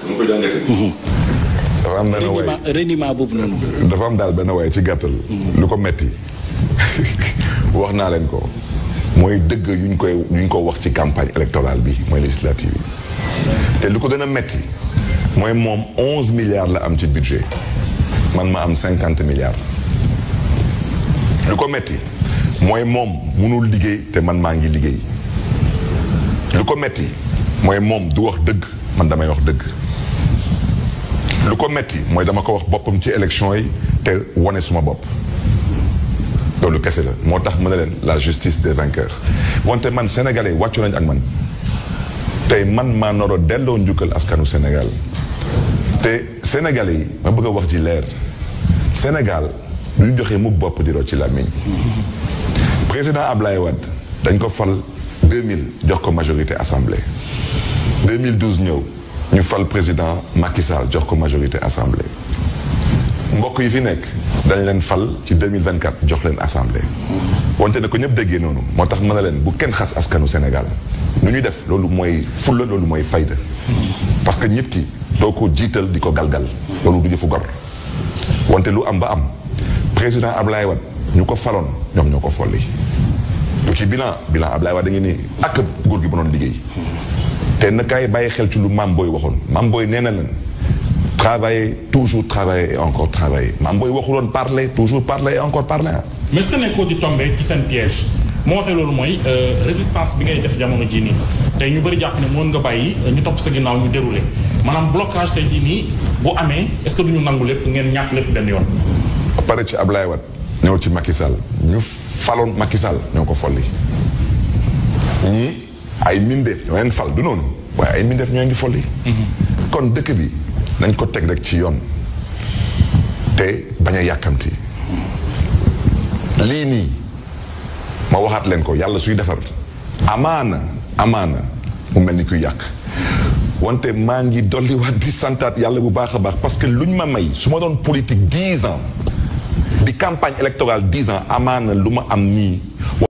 mu ko jàngatee. dafa am benn waay reniement boobu noonu. dafa am daal benn waay ci gàttal. lu ko metti wax naa leen ko mooy dëgg yuñ ko wax ci campagne électorale bi mooy législative yi te lu ko gën a metti mooy moom 11 milliards la am ci budget man ma am 50 milliards. lu ko metti mooy moom mënul liggéey te man maa ngi liggéey. lu ko metti mooy moom du wax dëgg man damay wax dëgg. lu ko metti mooy dama ko wax boppam ci élection yi te wane suma bopp. loolu kese la moo tax ma ne leen la justice des vainqueurs wante man sénégalais wàccu nañ ak man tey man maa noro delloo njukkal askanu Sénégal te sénégalais yi ma bëgg a wax ci leer Sénégal du ñu joxe mukk bopp di roo ci làmmiñ. président Ablaye Wade dañ ko fal 2000 jox ko majorité assemblée 2012 ñëw ñu fal président Macky Sall jox ko majorité assemblée mbokk yi fi nekk dañ leen fal ci 2024 jox leen assemblée wante ne ko ñëpp déggee noonu moo tax mën na leen bu kenn xas askanu Sénégal nu ñuy def loolu mooy fulla loolu mooy fayda parce que nit ki doo ko jiital di ko galgal loolu du jëfu gor wante lu am ba am président Ablaye Wade ñu ko faloon ñoom ñoo ko folli lu ci bilan Ablaye Wade da ngeen ni ak góor gi mënoon liggéey te nakaay bàyyi xel ci lu Mame Boye waxoon Mame Boye nee na leen travailler toujours travailler et encore travailler Mame Boye waxuloon parler toujours parler et encore parler. mais est-ce que nekkoo di tombé ci seen piège moo waxee loolu mooy résistance bi ngay def jamono jii nii tey ñu bëri jàpp ne mën nga bàyyi ñu topp sa ginnaaw ñu déroulé maanaam blocage tey jii nii bu amee est-ce que du ñu nangu lépp ngeen ñàkk lépp benn yoon. ba pare ci Ablaye Wade ñëw ci Macky Sall ñu faloon Macky Sall ñoo ko folli ñii ay mindeef ñoo leen fal du noonu waaye ay mindeef ñoo leen di folli. kon dëkk bi nañ ko teg rek ci yoon te bañ a yàkkamti lii nii ma waxaat leen ko yàlla suy defar amaana mu mel ni kuy yàq wante maa ngi dolliwaat di santaat yàlla bu baax a baax parce que luñ ma may su ma doon politique 10 ans di campagne électorale 10 ans amaana lu ma am nii